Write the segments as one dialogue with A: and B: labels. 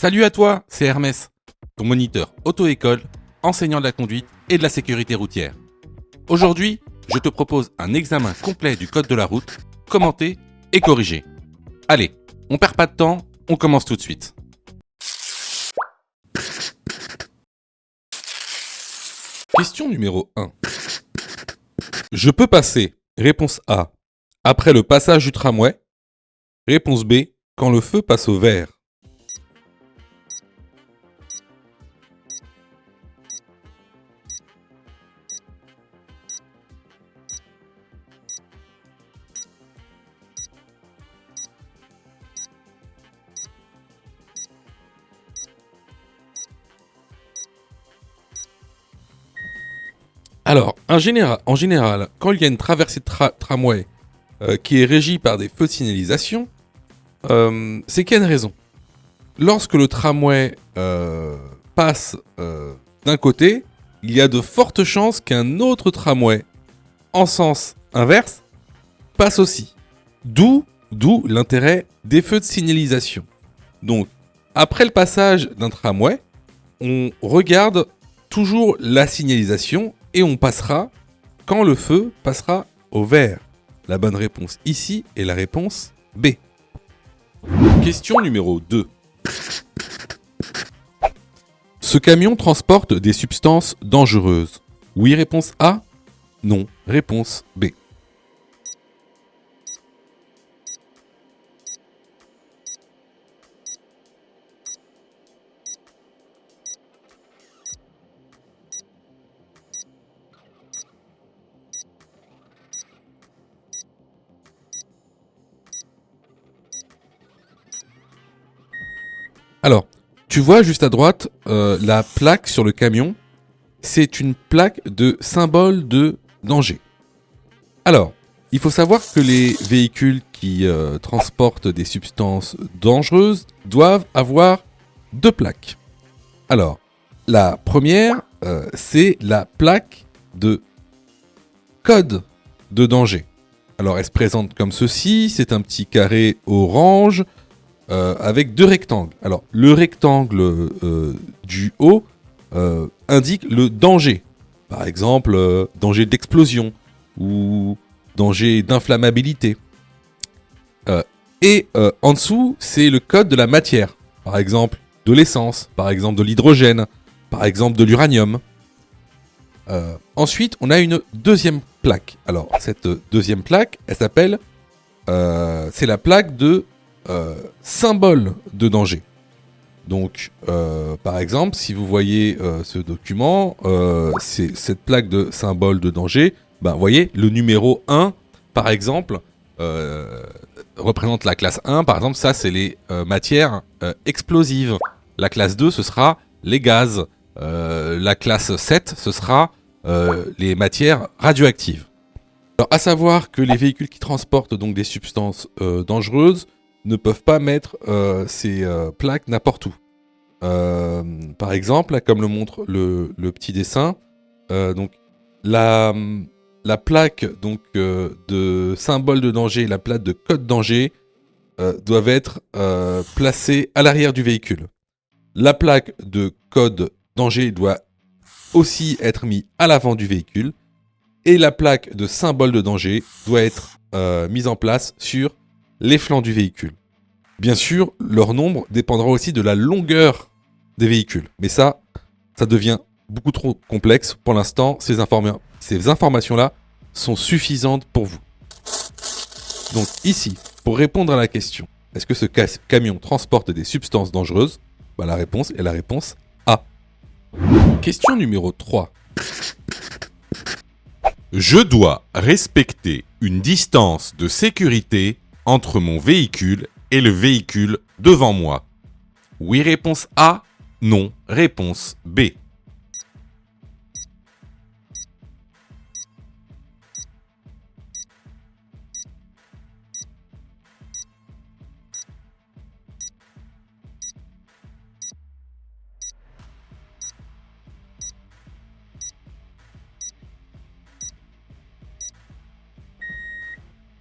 A: Salut à toi, c'est Hermès, ton moniteur auto-école, enseignant de la conduite et de la sécurité routière. Aujourd'hui, je te propose un examen complet du code de la route, commenté et corrigé. Allez, on perd pas de temps, on commence tout de suite. Question numéro 1. Je peux passer, réponse A, après le passage du tramway, réponse B, quand le feu passe au vert. Alors, en général, quand il y a une traversée de tramway qui est régie par des feux de signalisation, c'est qu'il y a une raison. Lorsque le tramway passe d'un côté, il y a de fortes chances qu'un autre tramway, en sens inverse, passe aussi. D'où l'intérêt des feux de signalisation. Donc, après le passage d'un tramway, on regarde toujours la signalisation et on passera quand le feu passera au vert. La bonne réponse ici est la réponse B. Question numéro 2. Ce camion transporte des substances dangereuses. Oui, réponse A. Non, réponse B. Alors, tu vois juste à droite la plaque sur le camion. C'est une plaque de symbole de danger. Alors, il faut savoir que les véhicules qui transportent des substances dangereuses doivent avoir deux plaques. Alors, la première, c'est la plaque de code de danger. Alors, elle se présente comme ceci. C'est un petit carré orange avec deux rectangles. Alors, le rectangle du haut indique le danger. Par exemple, danger d'explosion ou danger d'inflammabilité. Et en dessous, c'est le code de la matière. Par exemple, de l'essence, par exemple de l'hydrogène, par exemple de l'uranium. Ensuite, on a une deuxième plaque. Alors, cette deuxième plaque, elle s'appelle... c'est la plaque de symbole de danger. Donc, par exemple, si vous voyez ce document, c'est cette plaque de symbole de danger. Ben, vous voyez, le numéro 1, par exemple, représente la classe 1. Par exemple, ça, c'est les matières explosives. La classe 2, ce sera les gaz. La classe 7, ce sera les matières radioactives. Alors, à savoir que les véhicules qui transportent donc des substances dangereuses ne peuvent pas mettre ces plaques n'importe où. Par exemple, comme le montre le petit dessin, donc la plaque donc, de symbole de danger et la plaque de code danger doivent être placées à l'arrière du véhicule. La plaque de code danger doit aussi être mise à l'avant du véhicule et la plaque de symbole de danger doit être mise en place sur les flancs du véhicule. Bien sûr, leur nombre dépendra aussi de la longueur des véhicules. Mais ça devient beaucoup trop complexe. Pour l'instant, ces informations-là sont suffisantes pour vous. Donc ici, pour répondre à la question, est-ce que ce camion transporte des substances dangereuses ? Bah, la réponse est la réponse A. Question numéro 3. Je dois respecter une distance de sécurité entre mon véhicule et le véhicule devant moi. Oui, réponse A. Non, réponse B.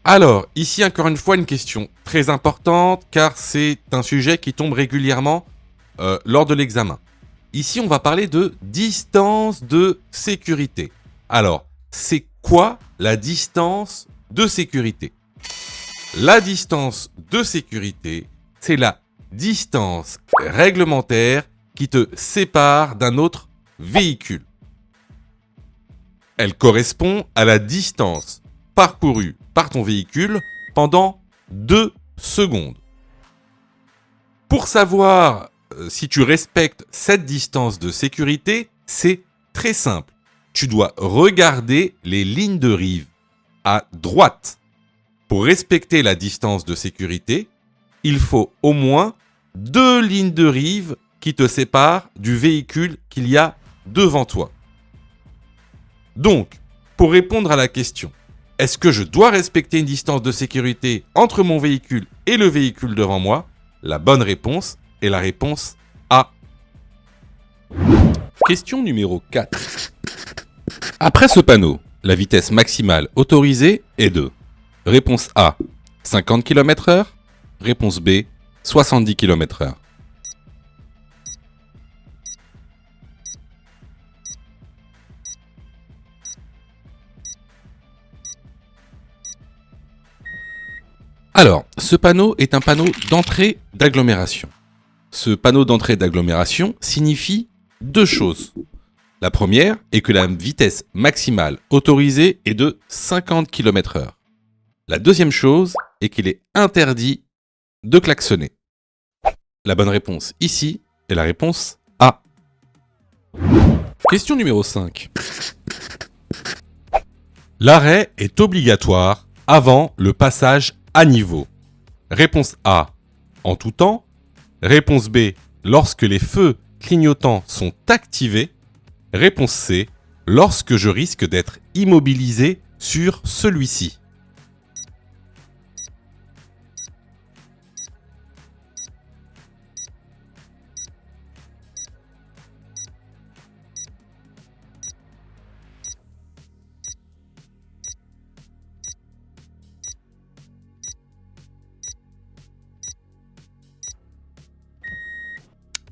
A: Alors, ici encore une fois une question très importante car c'est un sujet qui tombe régulièrement lors de l'examen. Ici, on va parler de distance de sécurité. Alors, c'est quoi la distance de sécurité ? La distance de sécurité, c'est la distance réglementaire qui te sépare d'un autre véhicule. Elle correspond à la distance parcourue par ton véhicule pendant 2 secondes. Pour savoir si tu respectes cette distance de sécurité, c'est très simple. Tu dois regarder les lignes de rive à droite. Pour respecter la distance de sécurité, il faut au moins 2 lignes de rive qui te séparent du véhicule qu'il y a devant toi. Donc, pour répondre à la question, est-ce que je dois respecter une distance de sécurité entre mon véhicule et le véhicule devant moi ? La bonne réponse est la réponse A. Question numéro 4. Après ce panneau, la vitesse maximale autorisée est de réponse A, 50 km/h. Réponse B, 70 km/h. Alors, ce panneau est un panneau d'entrée d'agglomération. Ce panneau d'entrée d'agglomération signifie 2 choses. La première est que la vitesse maximale autorisée est de 50 km/h. La deuxième chose est qu'il est interdit de klaxonner. La bonne réponse ici est la réponse A. Question numéro 5. L'arrêt est obligatoire avant le passage à niveau. Réponse A, en tout temps. Réponse B, lorsque les feux clignotants sont activés. Réponse C, lorsque je risque d'être immobilisé sur celui-ci.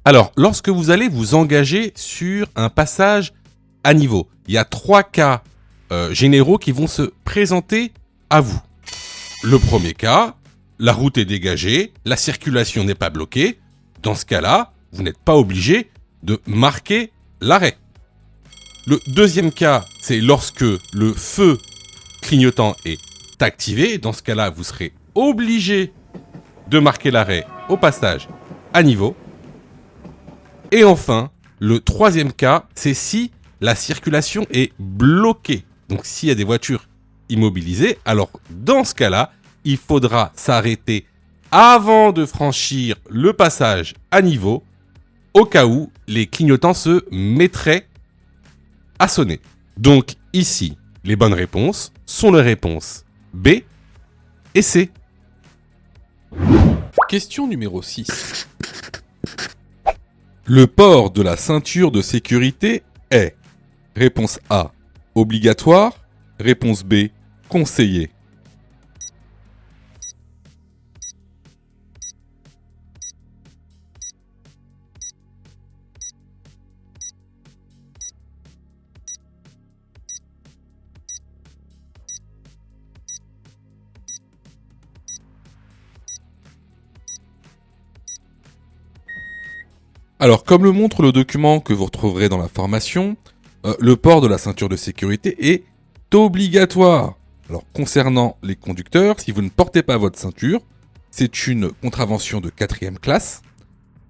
A: Alors, lorsque vous allez vous engager sur un passage à niveau, il y a 3 cas généraux qui vont se présenter à vous. Le premier cas, la route est dégagée, la circulation n'est pas bloquée. Dans ce cas-là, vous n'êtes pas obligé de marquer l'arrêt. Le deuxième cas, c'est lorsque le feu clignotant est activé. Dans ce cas-là, vous serez obligé de marquer l'arrêt au passage à niveau. Et enfin, le troisième cas, c'est si la circulation est bloquée. Donc s'il y a des voitures immobilisées, alors dans ce cas-là, il faudra s'arrêter avant de franchir le passage à niveau, au cas où les clignotants se mettraient à sonner. Donc ici, les bonnes réponses sont les réponses B et C. Question numéro 6. Le port de la ceinture de sécurité est réponse A, obligatoire. Réponse B, conseillé. Alors, comme le montre le document que vous retrouverez dans la formation, le port de la ceinture de sécurité est obligatoire. Alors, concernant les conducteurs, si vous ne portez pas votre ceinture, c'est une contravention de 4e classe,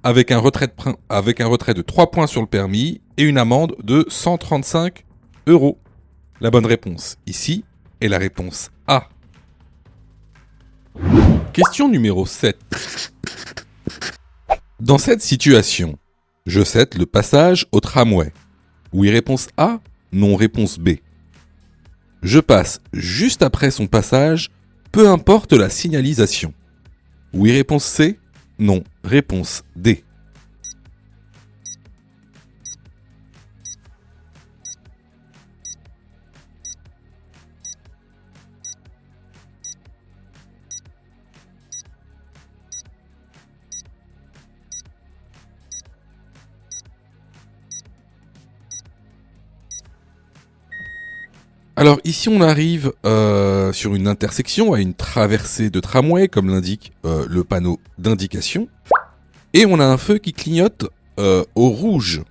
A: avec un retrait de 3 points sur le permis et une amende de 135 €. La bonne réponse ici est la réponse A. Question numéro 7. Dans cette situation, je cède le passage au tramway. Oui, réponse A, non, réponse B. Je passe juste après son passage, peu importe la signalisation. Oui, réponse C, non, réponse D. Alors ici on arrive sur une intersection, à une traversée de tramway, comme l'indique le panneau d'indication. Et on a un feu qui clignote au rouge.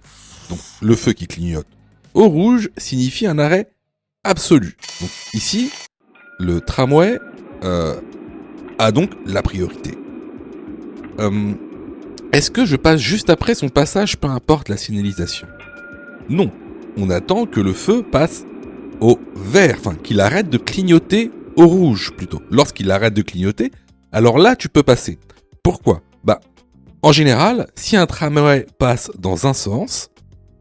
A: Donc le feu qui clignote au rouge signifie un arrêt absolu. Donc ici, le tramway a donc la priorité. Est-ce que je passe juste après son passage, peu importe la signalisation? Non, on attend que le feu passe au vert, enfin qu'il arrête de clignoter au rouge plutôt. Lorsqu'il arrête de clignoter, alors là tu peux passer. Pourquoi? En général, si un tramway passe dans un sens,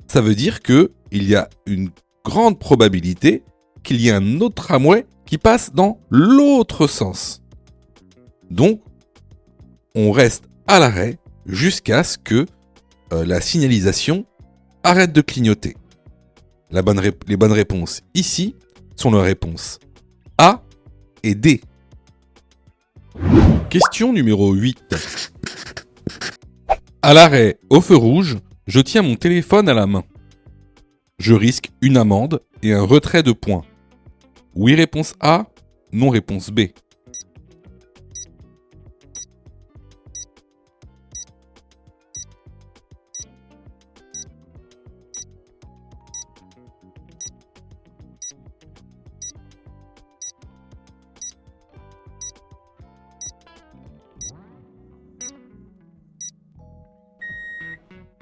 A: ça veut dire que il y a une grande probabilité qu'il y ait un autre tramway qui passe dans l'autre sens. Donc, on reste à l'arrêt jusqu'à ce que la signalisation arrête de clignoter. Les bonnes réponses ici sont les réponses A et D. Question numéro 8. À l'arrêt, au feu rouge, je tiens mon téléphone à la main. Je risque une amende et un retrait de points. Oui, réponse A. Non, réponse B.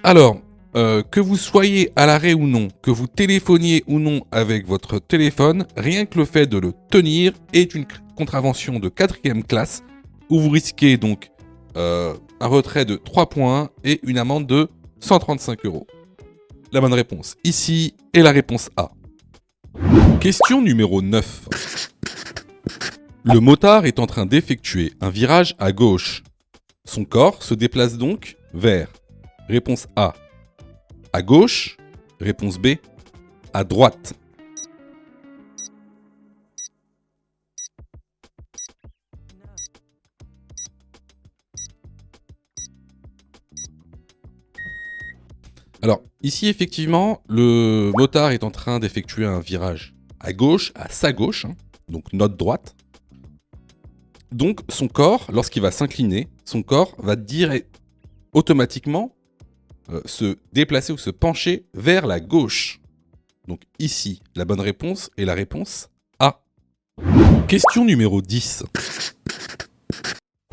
A: Alors, que vous soyez à l'arrêt ou non, que vous téléphoniez ou non avec votre téléphone, rien que le fait de le tenir est une contravention de 4e classe, où vous risquez donc un retrait de 3 points et une amende de 135 €. La bonne réponse ici est la réponse A. Question numéro 9. Le motard est en train d'effectuer un virage à gauche. Son corps se déplace donc vers réponse A, à gauche. Réponse B, à droite. Alors, ici, effectivement, le motard est en train d'effectuer un virage à gauche, à sa gauche, donc notre droite. Donc, son corps, lorsqu'il va s'incliner, son corps va automatiquement se déplacer ou se pencher vers la gauche. Donc ici, la bonne réponse est la réponse A. Question numéro 10.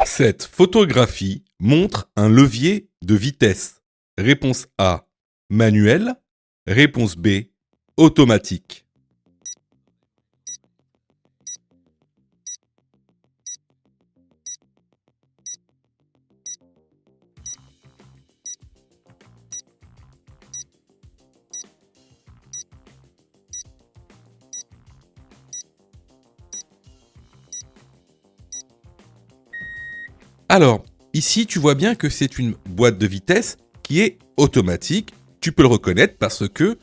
A: Cette photographie montre un levier de vitesse. Réponse A, manuel. Réponse B, automatique. Alors, ici, tu vois bien que c'est une boîte de vitesse qui est automatique. Tu peux le reconnaître parce que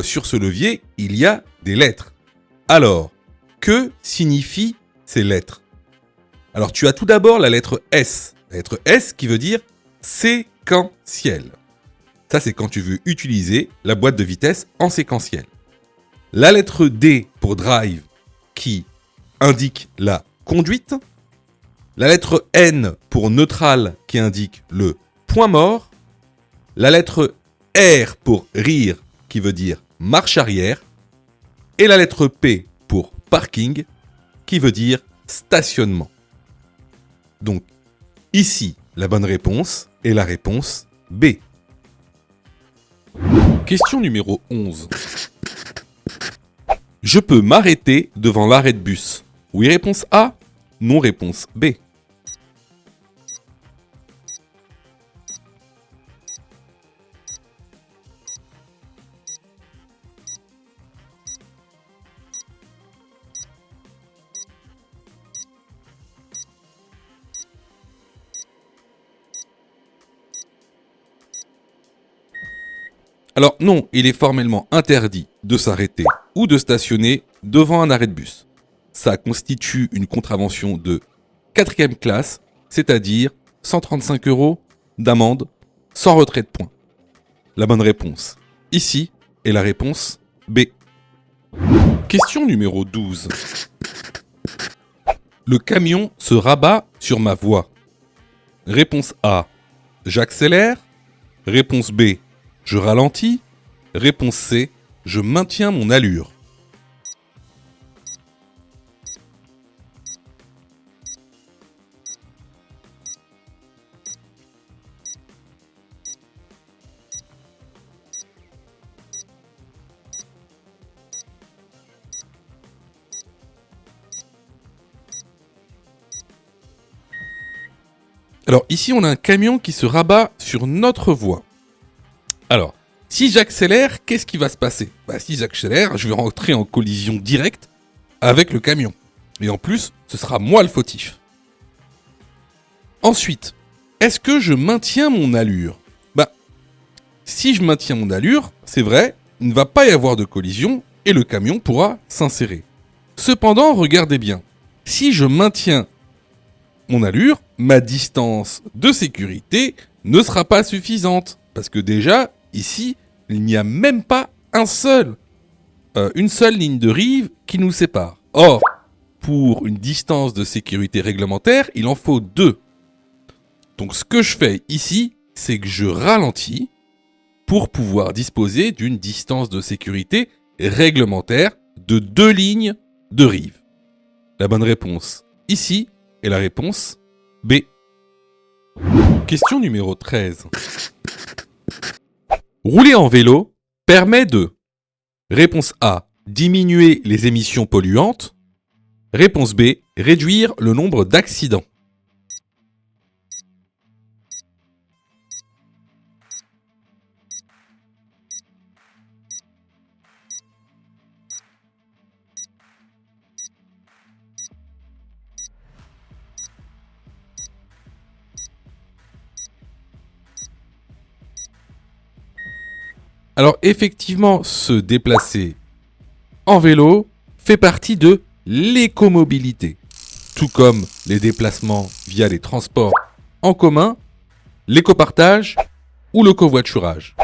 A: sur ce levier, il y a des lettres. Alors, que signifient ces lettres? Alors, tu as tout d'abord la lettre S. La lettre S qui veut dire séquentiel. Ça, c'est quand tu veux utiliser la boîte de vitesse en séquentiel. La lettre D pour drive qui indique la conduite. La lettre N pour neutral qui indique le point mort. La lettre R pour rire qui veut dire marche arrière. Et la lettre P pour parking qui veut dire stationnement. Donc ici, la bonne réponse est la réponse B. Question numéro 11. Je peux m'arrêter devant l'arrêt de bus. Oui, réponse A. Non, réponse B. Alors non, il est formellement interdit de s'arrêter ou de stationner devant un arrêt de bus. Ça constitue une contravention de 4e classe, c'est-à-dire 135 € d'amende sans retrait de points. La bonne réponse ici est la réponse B. Question numéro 12. Le camion se rabat sur ma voie. Réponse A. J'accélère. Réponse B. Je ralentis. Réponse C. Je maintiens mon allure. Alors ici, on a un camion qui se rabat sur notre voie. Alors, si j'accélère, qu'est-ce qui va se passer ? Si j'accélère, je vais rentrer en collision directe avec le camion. Et en plus, ce sera moi le fautif. Ensuite, est-ce que je maintiens mon allure ? Si je maintiens mon allure, c'est vrai, il ne va pas y avoir de collision et le camion pourra s'insérer. Cependant, regardez bien, si je maintiens mon allure, ma distance de sécurité ne sera pas suffisante. Parce que déjà, ici, il n'y a même pas une seule ligne de rive qui nous sépare. Or, pour une distance de sécurité réglementaire, il en faut 2. Donc ce que je fais ici, c'est que je ralentis pour pouvoir disposer d'une distance de sécurité réglementaire de 2 lignes de rive. La bonne réponse ici est la réponse B. Question numéro 13. Rouler en vélo permet de... Réponse A. Diminuer les émissions polluantes. Réponse B. Réduire le nombre d'accidents. Alors effectivement, se déplacer en vélo fait partie de l'écomobilité, tout comme les déplacements via les transports en commun, l'écopartage ou le covoiturage.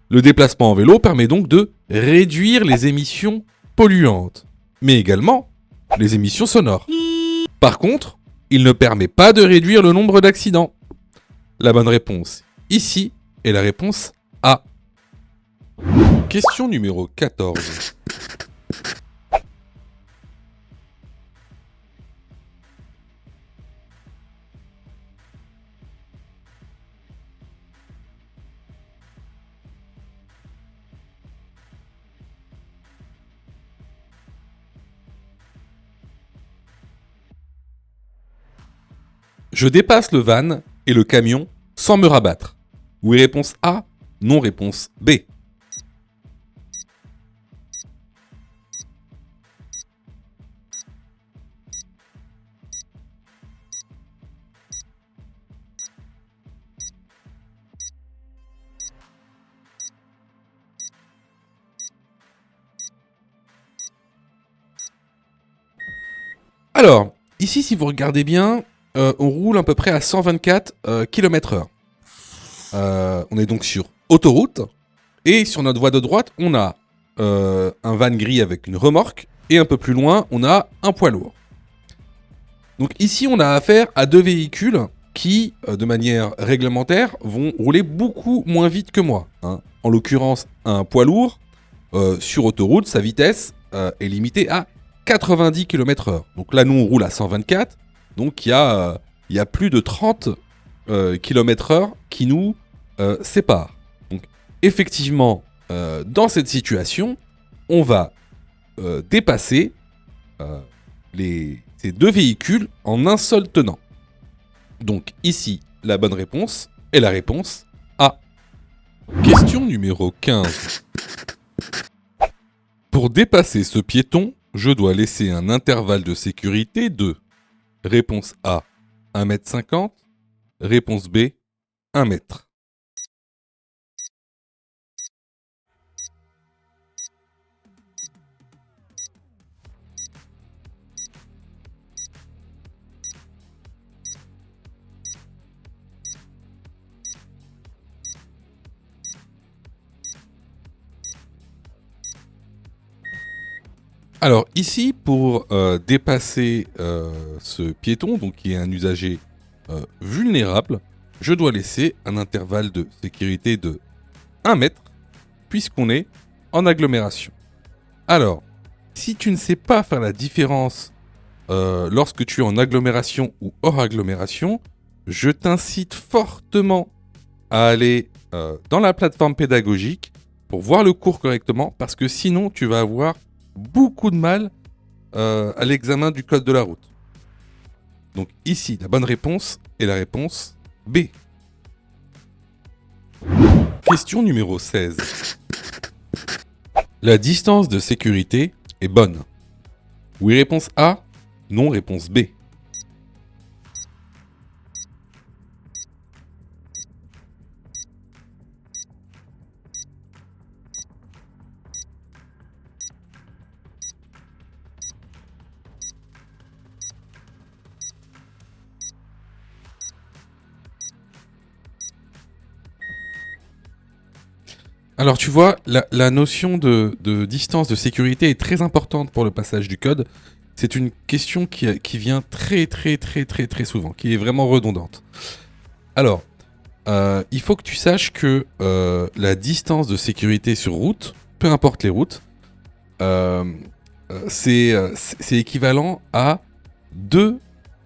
A: Le déplacement en vélo permet donc de réduire les émissions polluantes, mais également les émissions sonores. Par contre, il ne permet pas de réduire le nombre d'accidents. La bonne réponse ici est la réponse A. Question numéro 14. Je dépasse le van et le camion sans me rabattre. Oui, réponse A, non, réponse B. Alors, ici, si vous regardez bien, on roule à peu près à 124 km/h. On est donc sur autoroute. Et sur notre voie de droite, on a un van gris avec une remorque. Et un peu plus loin, on a un poids lourd. Donc ici, on a affaire à 2 véhicules qui, de manière réglementaire, vont rouler beaucoup moins vite que moi. En l'occurrence, un poids lourd, sur autoroute, sa vitesse est limitée à 90 km/h. Donc là, nous, on roule à 124. Donc il y a plus de 30 km/h qui nous séparent. Donc effectivement, dans cette situation, on va dépasser ces 2 véhicules en un seul tenant. Donc ici, la bonne réponse est la réponse A. Question numéro 15. Pour dépasser ce piéton, je dois laisser un intervalle de sécurité de... Réponse A, 1,50 m. Réponse B, 1 mètre. Alors ici, pour dépasser ce piéton, donc qui est un usager vulnérable, je dois laisser un intervalle de sécurité de 1 mètre, puisqu'on est en agglomération. Alors, si tu ne sais pas faire la différence lorsque tu es en agglomération ou hors agglomération, je t'incite fortement à aller dans la plateforme pédagogique pour voir le cours correctement, parce que sinon tu vas avoir beaucoup de mal à l'examen du code de la route. Donc ici, la bonne réponse est la réponse B. Question numéro 16. La distance de sécurité est bonne. Oui, réponse A. Non, réponse B. Alors tu vois, la notion de distance de sécurité est très importante pour le passage du code. C'est une question qui vient très souvent, qui est vraiment redondante. Alors, il faut que tu saches que la distance de sécurité sur route, peu importe les routes, c'est équivalent à 2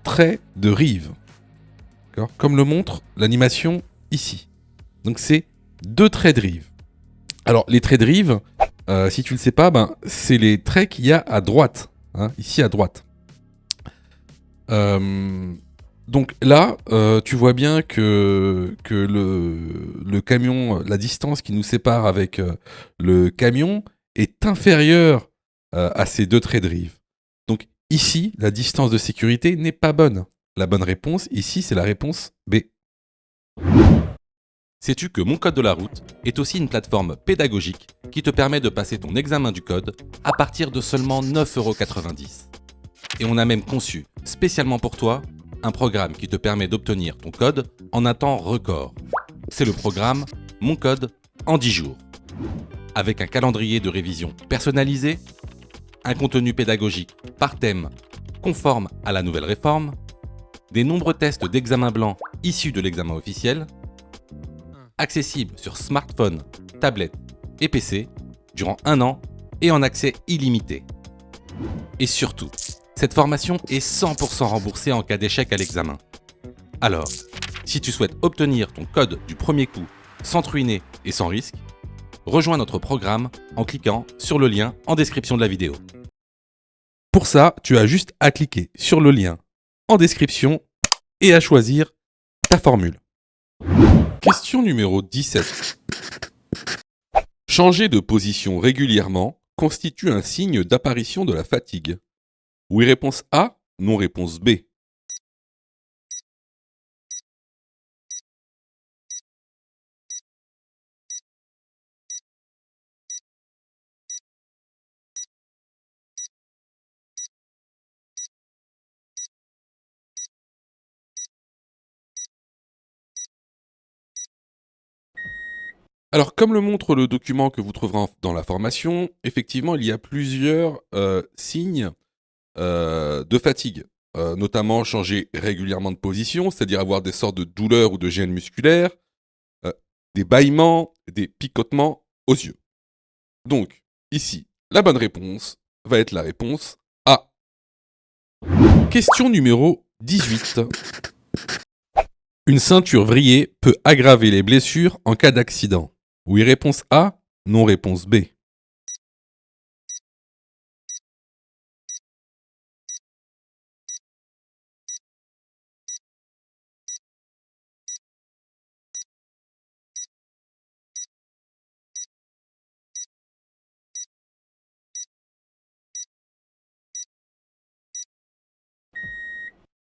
A: traits de rive. D'accord ? Comme le montre l'animation ici. Donc c'est 2 traits de rive. Alors, les traits de rive, si tu ne le sais pas, c'est les traits qu'il y a à droite, hein, ici à droite. Donc là, tu vois bien que le camion, la distance qui nous sépare avec le camion est inférieure à ces 2 traits de rive. Donc ici, la distance de sécurité n'est pas bonne. La bonne réponse, ici, c'est la réponse B.
B: Sais-tu que Mon Code de la Route est aussi une plateforme pédagogique qui te permet de passer ton examen du code à partir de seulement 9,90 €. Et on a même conçu, spécialement pour toi, un programme qui te permet d'obtenir ton code en un temps record. C'est le programme Mon Code en 10 jours. Avec un calendrier de révision personnalisé, un contenu pédagogique par thème conforme à la nouvelle réforme, des nombreux tests d'examen blanc issus de l'examen officiel, accessible sur smartphone, tablette et PC durant 1 an et en accès illimité. Et surtout, cette formation est 100% remboursée en cas d'échec à l'examen. Alors, si tu souhaites obtenir ton code du premier coup sans te ruiner et sans risque, rejoins notre programme en cliquant sur le lien en description de la vidéo.
A: Pour ça, tu as juste à cliquer sur le lien en description et à choisir ta formule. Question numéro 17. Changer de position régulièrement constitue un signe d'apparition de la fatigue. Oui, réponse A, non, réponse B. Alors, comme le montre le document que vous trouverez dans la formation, effectivement, il y a plusieurs signes de fatigue. Notamment changer régulièrement de position, c'est-à-dire avoir des sortes de douleurs ou de gênes musculaires, des bâillements, des picotements aux yeux. Donc, ici, la bonne réponse va être la réponse A. Question numéro 18. Une ceinture vrillée peut aggraver les blessures en cas d'accident. Oui, réponse A, non, réponse B.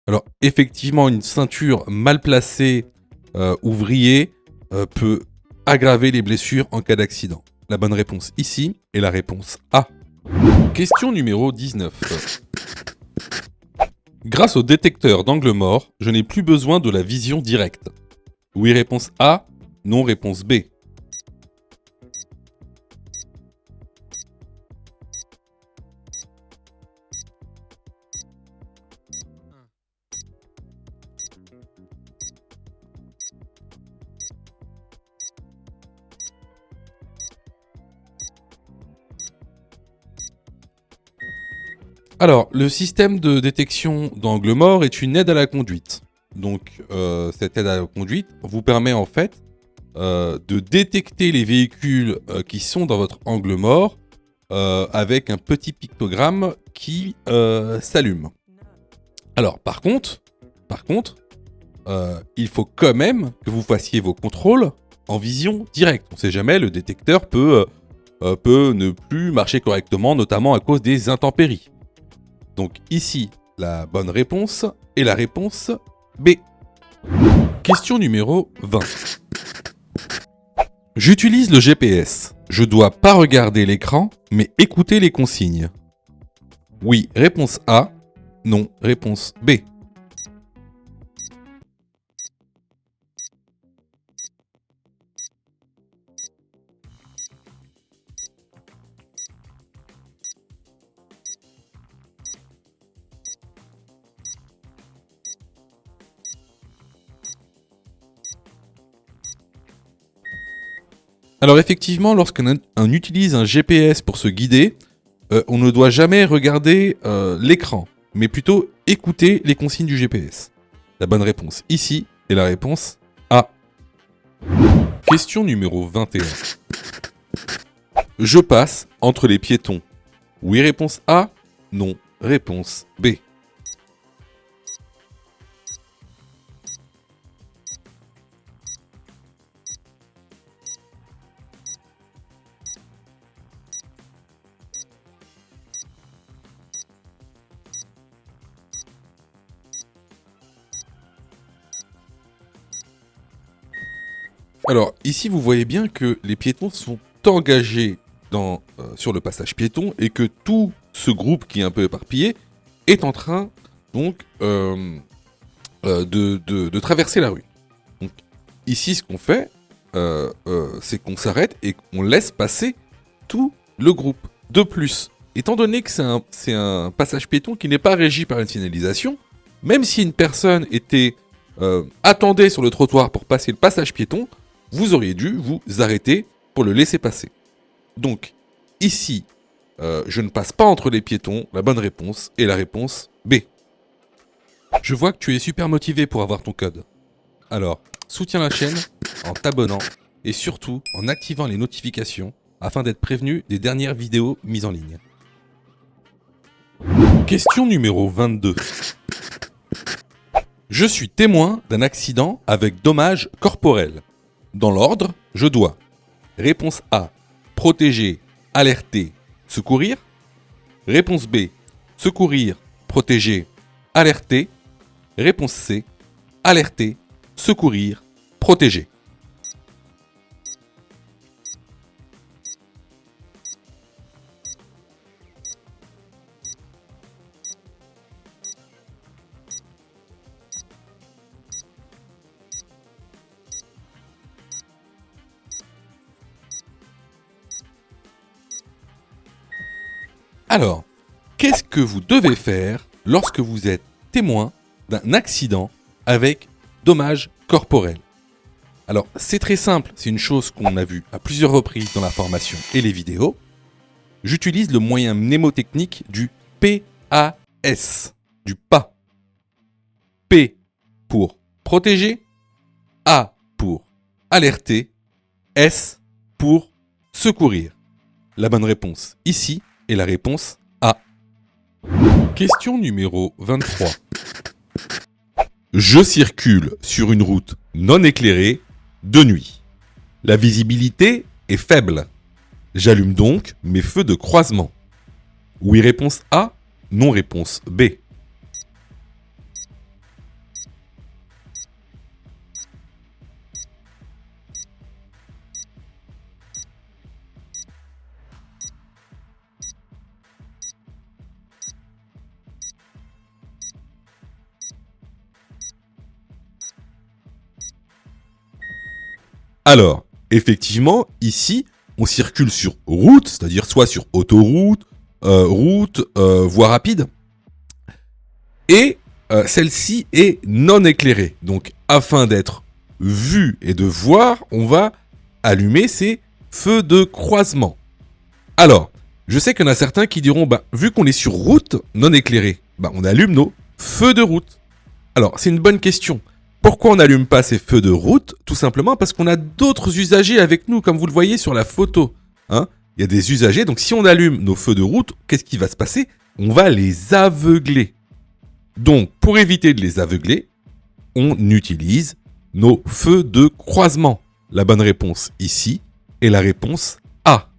A: Alors, effectivement, une ceinture mal placée ou vrillée peut aggraver les blessures en cas d'accident. La bonne réponse ici est la réponse A. Question numéro 19. Grâce au détecteur d'angle mort, je n'ai plus besoin de la vision directe. Oui, réponse A, non, réponse B. Alors, le système de détection d'angle mort est une aide à la conduite. Donc, cette aide à la conduite vous permet en fait de détecter les véhicules qui sont dans votre angle mort avec un petit pictogramme qui s'allume. Alors, par contre, il faut quand même que vous fassiez vos contrôles en vision directe. On ne sait jamais, le détecteur peut ne plus marcher correctement, notamment à cause des intempéries. Donc ici, la bonne réponse est la réponse B. Question numéro 20. J'utilise le GPS. Je dois pas regarder l'écran, mais écouter les consignes. Oui, réponse A. Non, réponse B. Alors effectivement, lorsqu'on utilise un GPS pour se guider, on ne doit jamais regarder l'écran, mais plutôt écouter les consignes du GPS. La bonne réponse ici est la réponse A. Question numéro 21. Je passe entre les piétons. Oui, réponse A. Non, réponse B. Alors, ici, vous voyez bien que les piétons sont engagés sur le passage piéton et que tout ce groupe qui est un peu éparpillé est en train donc de traverser la rue. Donc, ici, ce qu'on fait, c'est qu'on s'arrête et qu'on laisse passer tout le groupe. De plus, étant donné que c'est un passage piéton qui n'est pas régi par une signalisation, même si une personne attendait sur le trottoir pour passer le passage piéton, vous auriez dû vous arrêter pour le laisser passer. Donc, ici, je ne passe pas entre les piétons. La bonne réponse est la réponse B. Je vois que tu es super motivé pour avoir ton code. Alors, soutiens la chaîne en t'abonnant et surtout en activant les notifications afin d'être prévenu des dernières vidéos mises en ligne. Question numéro 22. Je suis témoin d'un accident avec dommages corporels. Dans l'ordre, je dois. Réponse A. Protéger, alerter, secourir. Réponse B. Secourir, protéger, alerter. Réponse C. Alerter, secourir, protéger. Alors, qu'est-ce que vous devez faire lorsque vous êtes témoin d'un accident avec dommages corporels? Alors, c'est très simple, c'est une chose qu'on a vue à plusieurs reprises dans la formation et les vidéos. J'utilise le moyen mnémotechnique du PAS, du pas. P pour protéger, A pour alerter, S pour secourir. La bonne réponse ici est la réponse A. Question numéro 23. Je circule sur une route non éclairée de nuit. La visibilité est faible. J'allume donc mes feux de croisement. Oui, réponse A. Non, réponse B. Alors, effectivement, ici, on circule sur route, c'est-à-dire soit sur autoroute, voie rapide, et celle-ci est non éclairée. Donc, afin d'être vu et de voir, on va allumer ces feux de croisement. Alors, Je sais qu'il y en a certains qui diront, vu qu'on est sur route non éclairée, on allume nos feux de route. Alors, c'est une bonne question. Pourquoi on n'allume pas ces feux de route? Tout simplement parce qu'on a d'autres usagers avec nous, comme vous le voyez sur la photo. Il y a des usagers, donc si on allume nos feux de route, qu'est-ce qui va se passer? On va les aveugler. Donc, pour éviter de les aveugler, on utilise nos feux de croisement. La bonne réponse ici est la réponse A.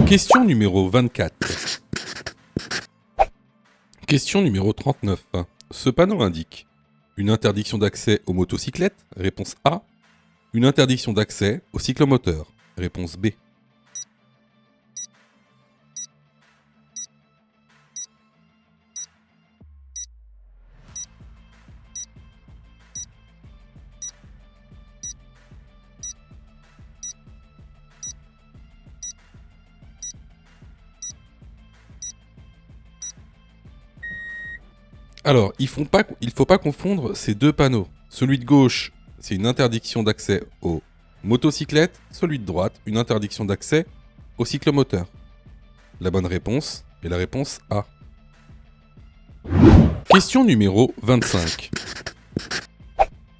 A: Question numéro 24. Question numéro 39. Ce panneau indique une interdiction d'accès aux motocyclettes, réponse A. Une interdiction d'accès aux cyclomoteurs, réponse B. Alors, il ne faut pas confondre ces deux panneaux. Celui de gauche, c'est une interdiction d'accès aux motocyclettes. Celui de droite, une interdiction d'accès aux cyclomoteurs. La bonne réponse est la réponse A. Question numéro 25.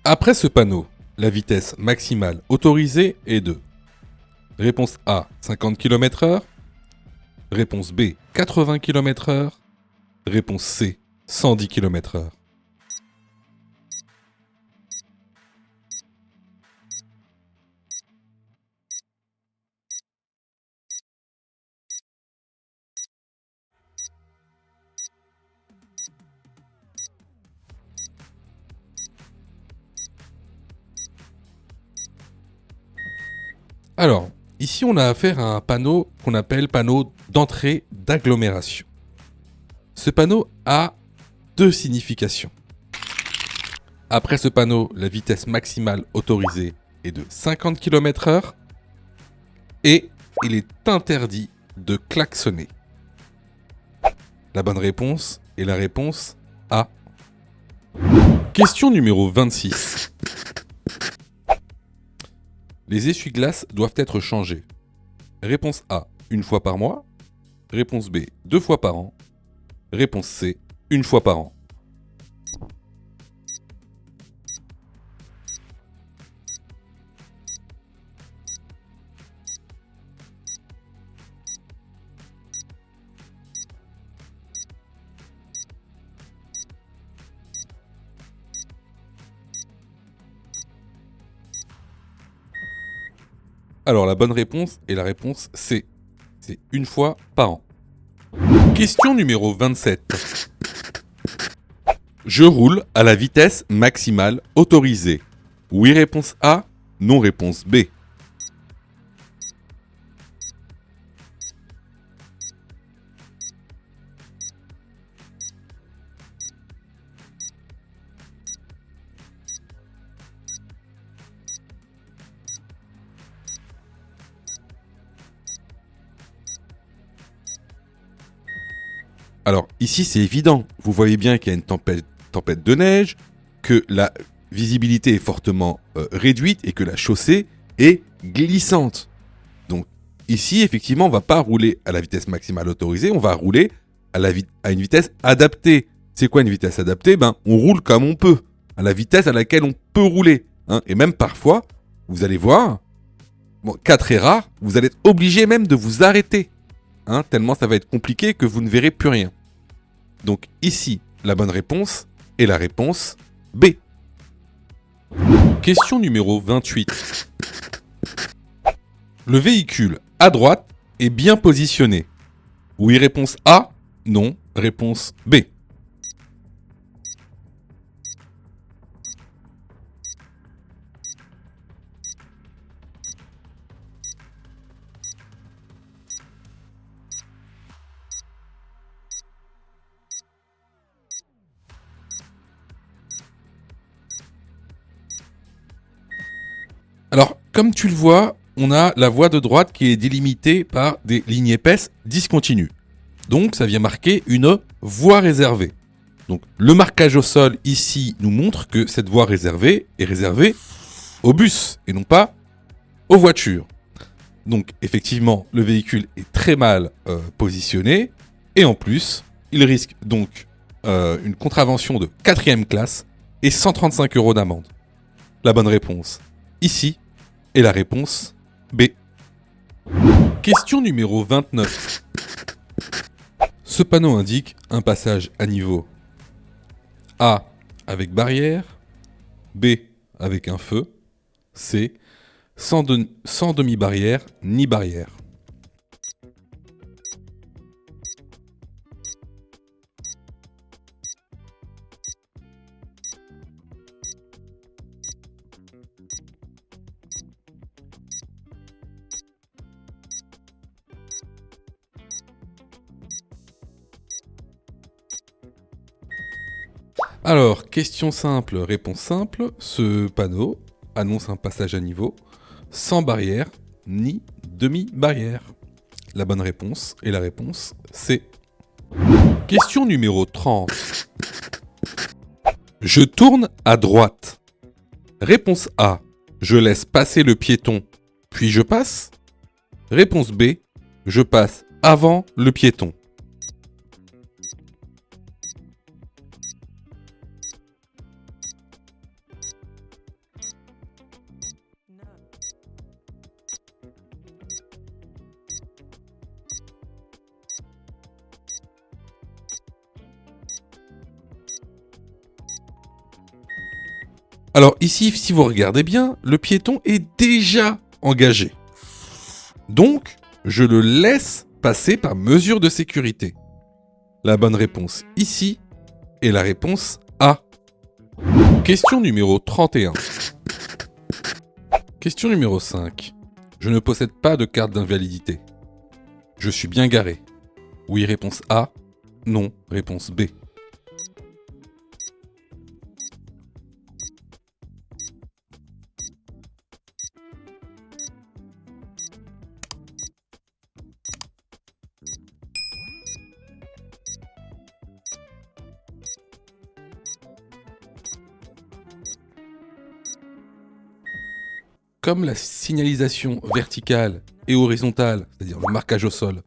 A: Après ce panneau, la vitesse maximale autorisée est de réponse A, 50 km/h. Réponse B, 80 km/h. Réponse C, 110 km/h. Alors, ici on a affaire à un panneau qu'on appelle panneau d'entrée d'agglomération. Ce panneau a deux significations. Après ce panneau, la vitesse maximale autorisée est de 50 km/h et il est interdit de klaxonner. La bonne réponse est la réponse A. Question numéro 26. Les essuie-glaces doivent être changés. Réponse A, une fois par mois. Réponse B, 2 fois par an. Réponse C, une fois par an. Alors la bonne réponse est la réponse C. C'est une fois par an. Question numéro 27. Je roule à la vitesse maximale autorisée. Oui réponse A, non réponse B. Alors ici c'est évident, vous voyez bien qu'il y a une tempête de neige, que la visibilité est fortement réduite et que la chaussée est glissante. Donc ici effectivement on ne va pas rouler à la vitesse maximale autorisée, on va rouler à une vitesse adaptée. C'est quoi une vitesse adaptée? On roule comme on peut, à la vitesse à laquelle on peut rouler. Et même parfois, vous allez voir, cas très rare, vous allez être obligé même de vous arrêter. Tellement ça va être compliqué que vous ne verrez plus rien. Donc ici, la bonne réponse est la réponse B. Question numéro 28. Le véhicule à droite est bien positionné. Oui, réponse A. Non, réponse B. Alors, comme tu le vois, on a la voie de droite qui est délimitée par des lignes épaisses discontinues. Donc, ça vient marquer une voie réservée. Donc, le marquage au sol ici nous montre que cette voie réservée est réservée aux bus et non pas aux voitures. Donc effectivement, le véhicule est très mal positionné. Et en plus, il risque donc une contravention de 4e classe et 135 € d'amende. La bonne réponse ici est la réponse B. Question numéro 29. Ce panneau indique un passage à niveau A avec barrière, B avec un feu, C sans demi-barrière ni barrière. Alors, question simple, réponse simple. Ce panneau annonce un passage à niveau sans barrière ni demi-barrière. La bonne réponse est la réponse C. Question numéro 30. Je tourne à droite. Réponse A. Je laisse passer le piéton, puis je passe. Réponse B. Je passe avant le piéton. Alors ici, si vous regardez bien, le piéton est déjà engagé. Donc, je le laisse passer par mesure de sécurité. La bonne réponse ici est la réponse A. Question numéro 31. Question numéro 5. Je ne possède pas de carte d'invalidité. Je suis bien garé. Oui, réponse A. Non, réponse B. Comme la signalisation verticale et horizontale, c'est-à-dire le marquage au sol,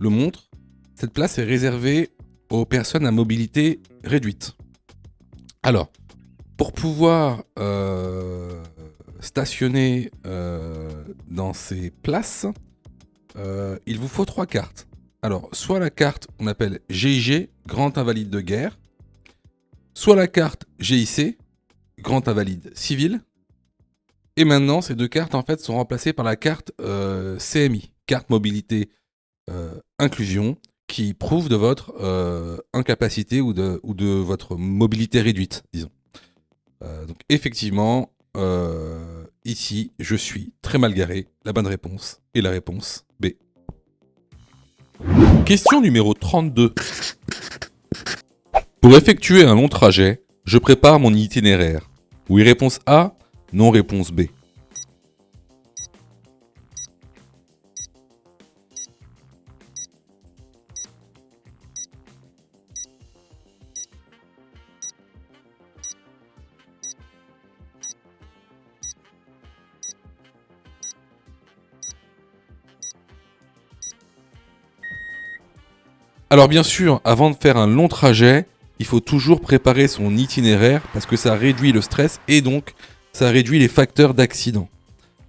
A: le montre, cette place est réservée aux personnes à mobilité réduite. Alors, pour pouvoir stationner dans ces places, il vous faut 3 cartes. Alors, soit la carte qu'on appelle GIG, Grand Invalide de Guerre, soit la carte GIC, Grand Invalide Civil. Et maintenant, ces 2 cartes en fait sont remplacées par la carte CMI, carte mobilité inclusion, qui prouve de votre incapacité ou de votre mobilité réduite, disons. Donc effectivement, ici, je suis très mal garé. La bonne réponse est la réponse B. Question numéro 32. Pour effectuer un long trajet, je prépare mon itinéraire. Oui, réponse A. Non, réponse B. Alors bien sûr, avant de faire un long trajet, il faut toujours préparer son itinéraire parce que ça réduit le stress et donc ça réduit les facteurs d'accident.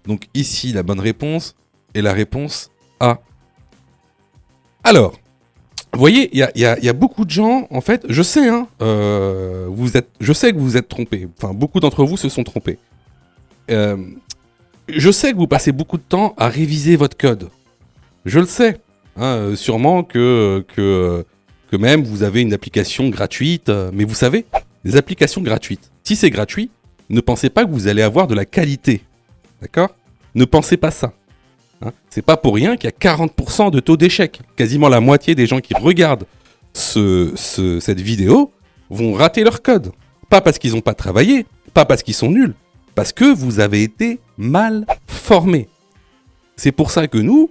A: Donc ici, la bonne réponse est la réponse A. Alors, vous voyez, il y a beaucoup de gens, en fait, je sais, hein, je sais que vous vous êtes trompés. Enfin, beaucoup d'entre vous se sont trompés. Je sais que vous passez beaucoup de temps à réviser votre code. Je le sais. Hein, sûrement que même vous avez une application gratuite. Mais vous savez, les applications gratuites, si c'est gratuit, ne pensez pas que vous allez avoir de la qualité. D'accord ? Ne pensez pas ça. Hein, c'est pas pour rien qu'il y a 40% de taux d'échec. Quasiment la moitié des gens qui regardent cette vidéo vont rater leur code. Pas parce qu'ils n'ont pas travaillé, pas parce qu'ils sont nuls, parce que vous avez été mal formés. C'est pour ça que nous,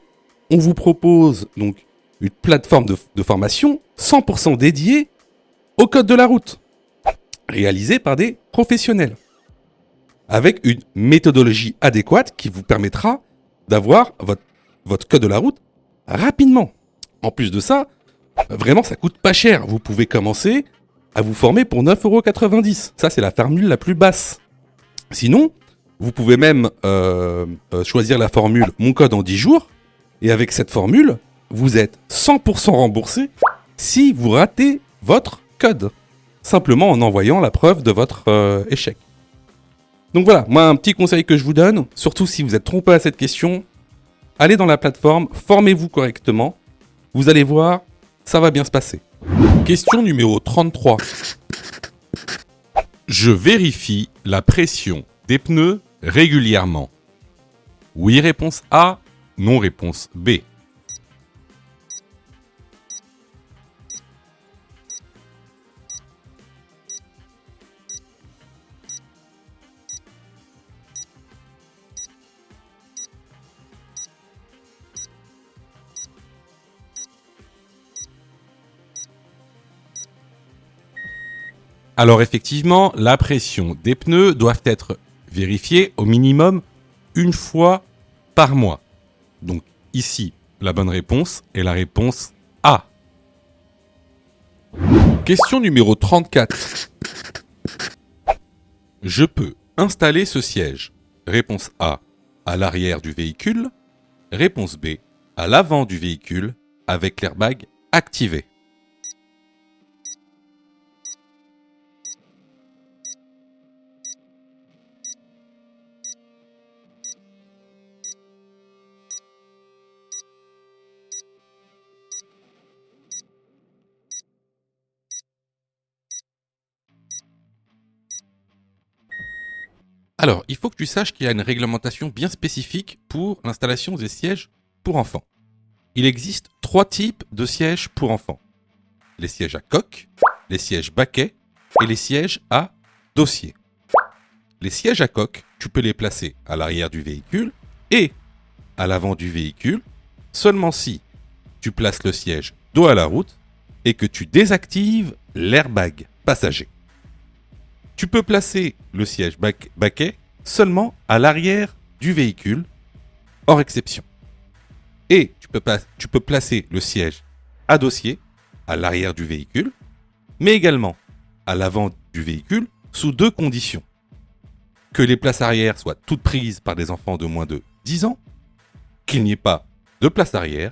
A: on vous propose donc une plateforme de formation 100% dédiée au code de la route, réalisée par des professionnels, avec une méthodologie adéquate qui vous permettra d'avoir votre votre code de la route rapidement. En plus de ça, vraiment, ça coûte pas cher. Vous pouvez commencer à vous former pour 9,90 €. Ça, c'est la formule la plus basse. Sinon, vous pouvez même choisir la formule Mon code en 10 jours. Et avec cette formule, vous êtes 100% remboursé si vous ratez votre code. Simplement en envoyant la preuve de votre échec. Donc voilà, moi un petit conseil que je vous donne, surtout si vous êtes trompé à cette question, allez dans la plateforme, formez-vous correctement. Vous allez voir, ça va bien se passer. Question numéro 33.
B: Je vérifie la pression des pneus régulièrement. Oui, réponse A. Non, réponse B. Alors effectivement, la pression des pneus doit être vérifiée au minimum une fois par mois. Donc ici, la bonne réponse est la réponse A.
A: Question numéro 34.
B: Je peux installer ce siège. Réponse A, à l'arrière du véhicule. Réponse B, à l'avant du véhicule avec l'airbag activé. Alors, il faut que tu saches qu'il y a une réglementation bien spécifique pour l'installation des sièges pour enfants. Il existe 3 types de sièges pour enfants. Les sièges à coque, les sièges baquets et les sièges à dossier. Les sièges à coque, tu peux les placer à l'arrière du véhicule et à l'avant du véhicule, seulement si tu places le siège dos à la route et que tu désactives l'airbag passager. Tu peux placer le siège baquet seulement à l'arrière du véhicule, hors exception. Et tu peux placer le siège à dossier à l'arrière du véhicule, mais également à l'avant du véhicule sous 2 conditions. Que les places arrière soient toutes prises par des enfants de moins de 10 ans, qu'il n'y ait pas de place arrière,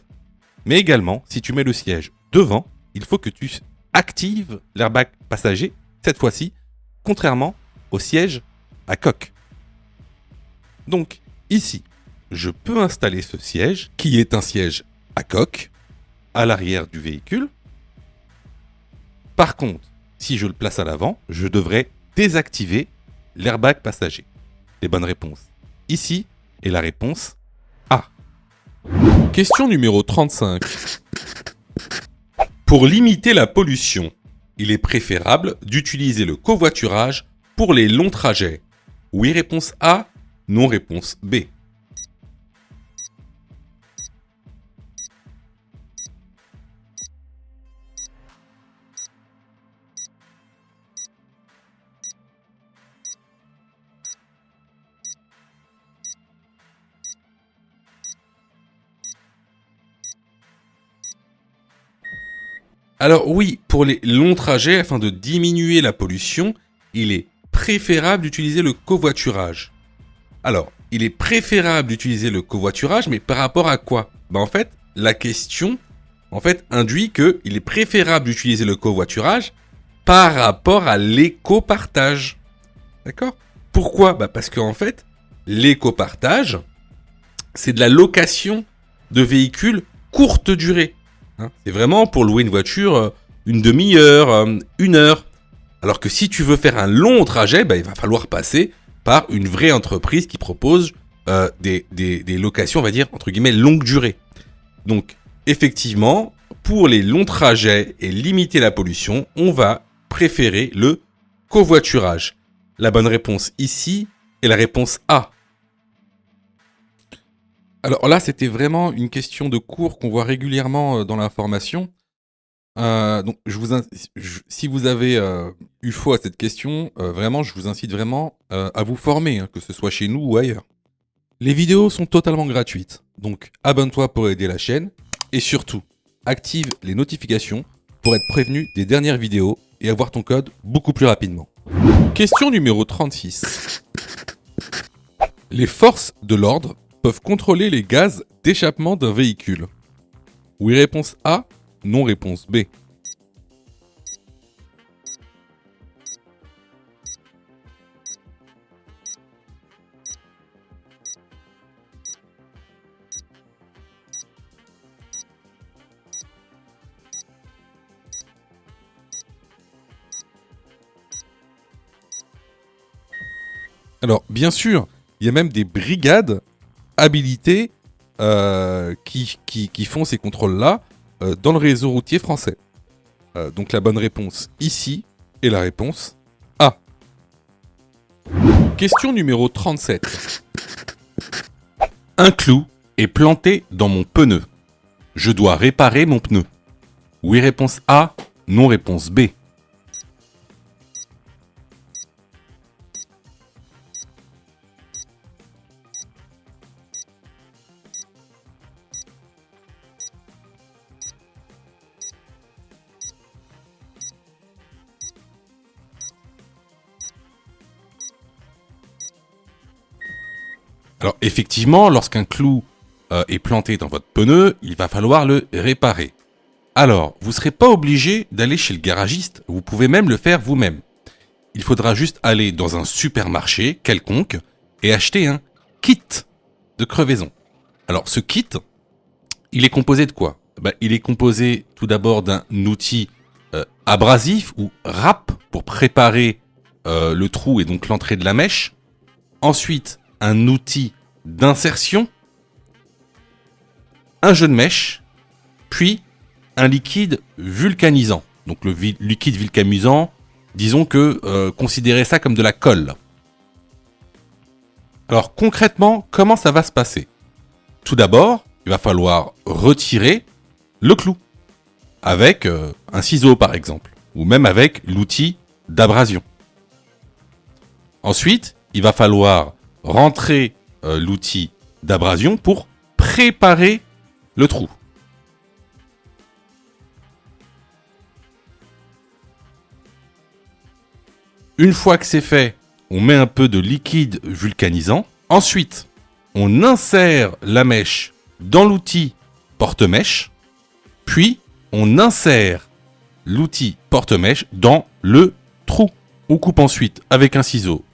B: mais également, si tu mets le siège devant, il faut que tu actives l'airbag passager, cette fois-ci, contrairement au siège à coque. Donc, ici, je peux installer ce siège, qui est un siège à coque, à l'arrière du véhicule. Par contre, si je le place à l'avant, je devrais désactiver l'airbag passager. Les bonnes réponses ici est la réponse A.
A: Question numéro 35.
B: Pour limiter la pollution, il est préférable d'utiliser le covoiturage pour les longs trajets. Oui, réponse A. Non, réponse B. Alors oui, pour les longs trajets, afin de diminuer la pollution, il est préférable d'utiliser le covoiturage. Alors, il est préférable d'utiliser le covoiturage, mais par rapport à quoi ? En fait, la question induit qu'il est préférable d'utiliser le covoiturage par rapport à l'éco-partage. D'accord ? Pourquoi ? Parce qu'en fait, l'éco-partage, c'est de la location de véhicules courte durée. C'est vraiment pour louer une voiture une demi-heure, 1 heure. Alors que si tu veux faire un long trajet, il va falloir passer par une vraie entreprise qui propose des locations, on va dire, entre guillemets, longue durée. Donc, effectivement, pour les longs trajets et limiter la pollution, on va préférer le covoiturage. La bonne réponse ici est la réponse A.
A: Alors là, c'était vraiment une question de cours qu'on voit régulièrement dans la formation. Donc, si vous avez eu faux à cette question, vraiment, je vous incite vraiment à vous former, que ce soit chez nous ou ailleurs. Les vidéos sont totalement gratuites. Donc abonne-toi pour aider la chaîne et surtout, active les notifications pour être prévenu des dernières vidéos et avoir ton code beaucoup plus rapidement. Question numéro 36. Les forces de l'ordre peuvent contrôler les gaz d'échappement d'un véhicule. Oui, réponse A, non, réponse B. Alors, bien sûr, il y a même des brigades habilitées qui font ces contrôles-là dans le réseau routier français. Donc la bonne réponse ici est la réponse A. Question numéro 37. Un clou est planté dans mon pneu. Je dois réparer mon pneu. Oui, réponse A, non, réponse B. Alors effectivement, lorsqu'un clou est planté dans votre pneu, il va falloir le réparer. Alors, vous ne serez pas obligé d'aller chez le garagiste, vous pouvez même le faire vous-même. Il faudra juste aller dans un supermarché quelconque et acheter un kit de crevaison. Alors ce kit, il est composé de quoi ? Il est composé tout d'abord d'un outil abrasif ou râpe pour préparer le trou et donc l'entrée de la mèche. Ensuite, un outil d'insertion, un jeu de mèche, puis un liquide vulcanisant. Donc le liquide vulcanisant, disons que considérez ça comme de la colle. Alors concrètement, comment ça va se passer ? Tout d'abord, il va falloir retirer le clou avec un ciseau par exemple, ou même avec l'outil d'abrasion. Ensuite, il va falloir rentrer l'outil d'abrasion pour préparer le trou. Une fois que c'est fait, on met un peu de liquide vulcanisant. Ensuite, on insère la mèche dans l'outil porte-mèche. Puis, on insère l'outil porte-mèche dans le trou. On coupe ensuite avec un ciseau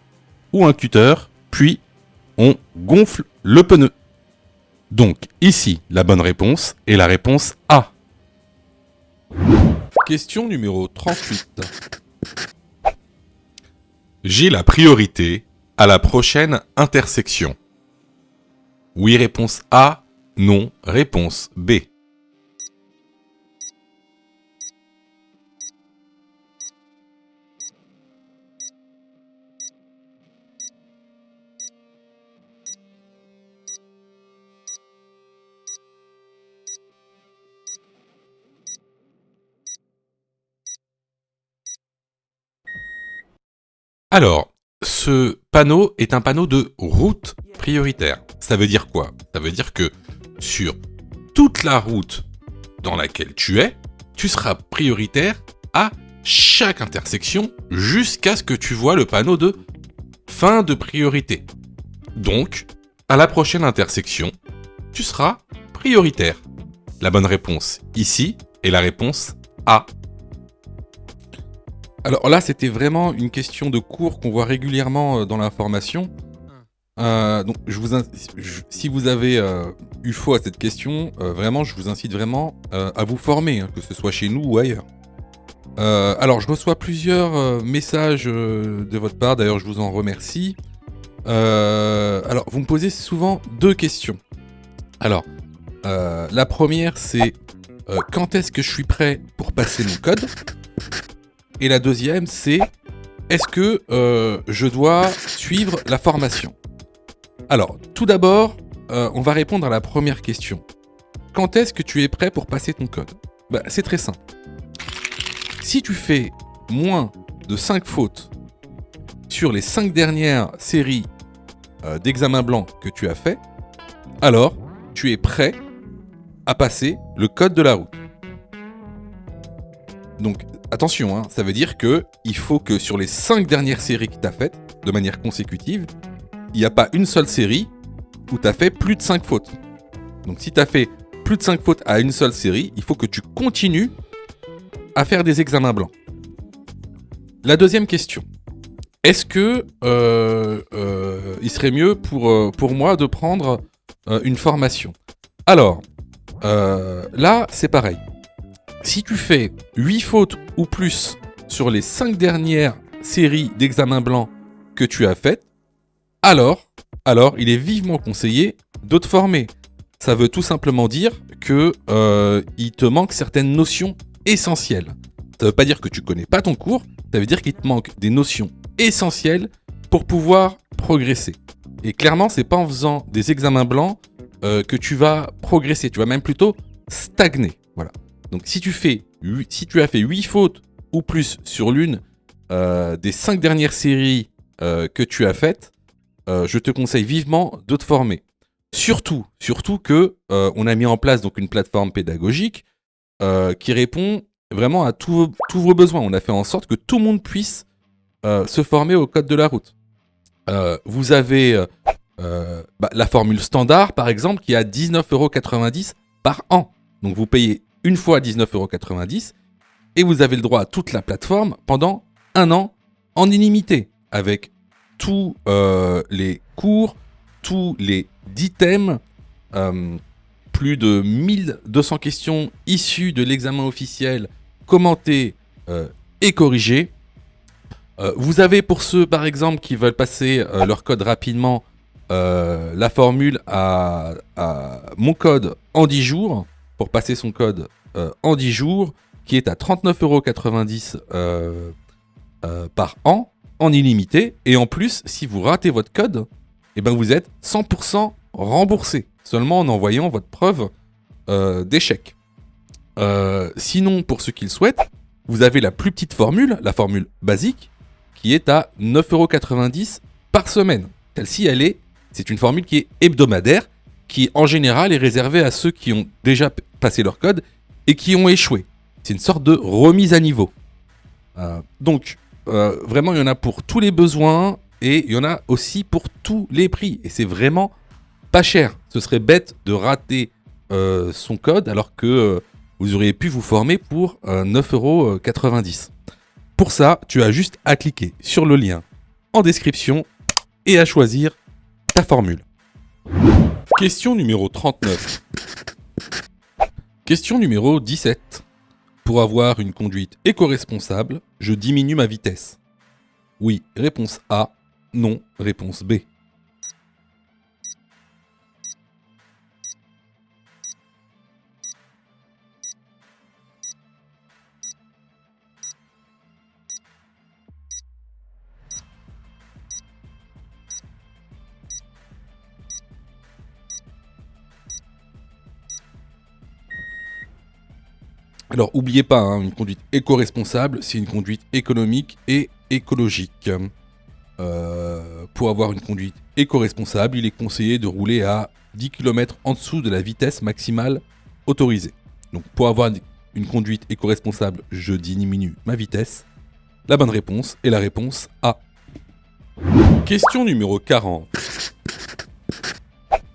A: ou un cutter. Puis, on gonfle le pneu. Donc, ici, la bonne réponse est la réponse A. Question numéro 38. J'ai la priorité à la prochaine intersection. Oui, réponse A. Non, réponse B. Alors, ce panneau est un panneau de route prioritaire. Ça veut dire quoi ? Ça veut dire que sur toute la route dans laquelle tu es, tu seras prioritaire à chaque intersection jusqu'à ce que tu vois le panneau de fin de priorité. Donc, à la prochaine intersection, tu seras prioritaire. La bonne réponse ici est la réponse A. Alors là, c'était vraiment une question de cours qu'on voit régulièrement dans la formation. Donc, si vous avez eu faux à cette question, vraiment, je vous incite vraiment à vous former, hein, que ce soit chez nous ou ailleurs. Alors, je reçois plusieurs messages de votre part, d'ailleurs, je vous en remercie. Alors, vous me posez souvent deux questions. Alors, la première, c'est quand est-ce que je suis prêt pour passer mon code ? Et la deuxième, c'est est-ce que je dois suivre la formation ? Alors, tout d'abord, on va répondre à la première question. Quand est-ce que tu es prêt pour passer ton code ? C'est très simple. Si tu fais moins de 5 fautes sur les 5 dernières séries d'examens blancs que tu as fait, alors tu es prêt à passer le code de la route. Donc attention, hein, ça veut dire qu'il faut que sur les 5 dernières séries que tu as faites, de manière consécutive, il n'y a pas une seule série où tu as fait plus de 5 fautes. Donc si tu as fait plus de 5 fautes à une seule série, il faut que tu continues à faire des examens blancs. La deuxième question. Est-ce que il serait mieux pour moi de prendre une formation ? Alors, là, c'est pareil. Si tu fais 8 fautes ou plus sur les 5 dernières séries d'examens blancs que tu as faites, alors, il est vivement conseillé de te former. Ça veut tout simplement dire que il te manque certaines notions essentielles. Ça veut pas dire que tu connais pas ton cours, ça veut dire qu'il te manque des notions essentielles pour pouvoir progresser. Et clairement, c'est pas en faisant des examens blancs que tu vas progresser, tu vas même plutôt stagner. Voilà. Donc si tu as fait 8 fautes ou plus sur l'une des 5 dernières séries que tu as faites, je te conseille vivement de te former. Surtout que on a mis en place donc une plateforme pédagogique qui répond vraiment à tous vos besoins. On a fait en sorte que tout le monde puisse se former au code de la route. Vous avez la formule standard, par exemple, qui est à 19,90 € par an. Donc vous payez une fois 19,90 € et vous avez le droit à toute la plateforme pendant 1 an en illimité, avec tous les cours, tous les 10 thèmes, plus de 1200 questions issues de l'examen officiel, commentées et corrigées. Vous avez pour ceux par exemple qui veulent passer leur code rapidement la formule à mon code en 10 jours pour passer son code en 10 jours qui est à 39,90 € par an en illimité, et en plus si vous ratez votre code, vous êtes 100% remboursé seulement en envoyant votre preuve d'échec. Sinon, pour ceux qui le souhaitent, vous avez la plus petite formule, la formule basique, qui est à 9,90 € par semaine. Celle-ci, c'est une formule qui est hebdomadaire, qui en général est réservée à ceux qui ont déjà passé leur code et qui ont échoué. C'est une sorte de remise à niveau. Donc, vraiment, il y en a pour tous les besoins et il y en a aussi pour tous les prix. Et c'est vraiment pas cher. Ce serait bête de rater son code alors que vous auriez pu vous former pour 9,90 €. Pour ça, tu as juste à cliquer sur le lien en description et à choisir ta formule. Question numéro 39. Question numéro 17. Pour avoir une conduite éco-responsable, je diminue ma vitesse. Oui, réponse A. Non, réponse B. Alors, n'oubliez pas, une conduite éco-responsable, c'est une conduite économique et écologique. Pour avoir une conduite éco-responsable, il est conseillé de rouler à 10 km en dessous de la vitesse maximale autorisée. Donc, pour avoir une conduite éco-responsable, je diminue ma vitesse. La bonne réponse est la réponse A. Question numéro 40.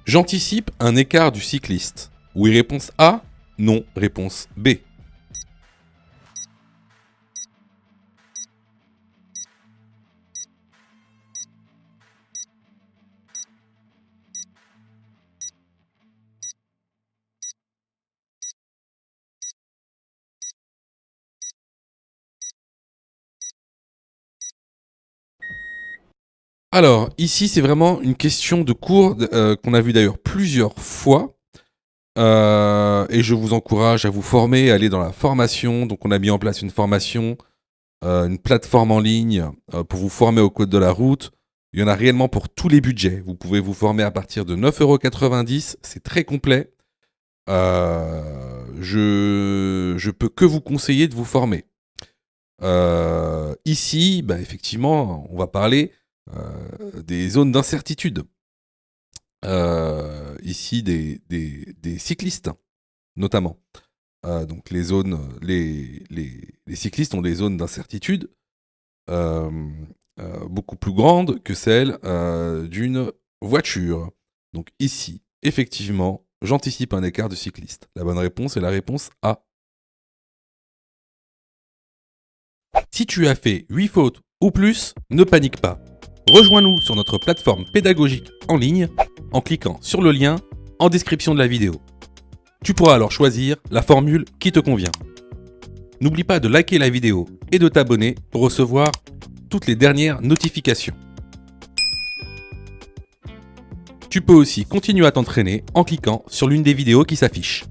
A: J'anticipe un écart du cycliste. Oui, réponse A. Non, réponse B. Alors, ici, c'est vraiment une question de cours qu'on a vu d'ailleurs plusieurs fois. Et je vous encourage à vous former, à aller dans la formation. Donc, on a mis en place une formation, une plateforme en ligne pour vous former au code de la route. Il y en a réellement pour tous les budgets. Vous pouvez vous former à partir de 9,90 €. C'est très complet. Je peux que vous conseiller de vous former. Ici, effectivement, on va parler des zones d'incertitude. Il ici des cyclistes, notamment. Donc les zones, les cyclistes ont des zones d'incertitude beaucoup plus grandes que celles d'une voiture. Donc ici, effectivement, j'anticipe un écart de cycliste. La bonne réponse est la réponse A. Si tu as fait 8 fautes ou plus, ne panique pas. Rejoins-nous sur notre plateforme pédagogique en ligne en cliquant sur le lien en description de la vidéo. Tu pourras alors choisir la formule qui te convient. N'oublie pas de liker la vidéo et de t'abonner pour recevoir toutes les dernières notifications. Tu peux aussi continuer à t'entraîner en cliquant sur l'une des vidéos qui s'affichent.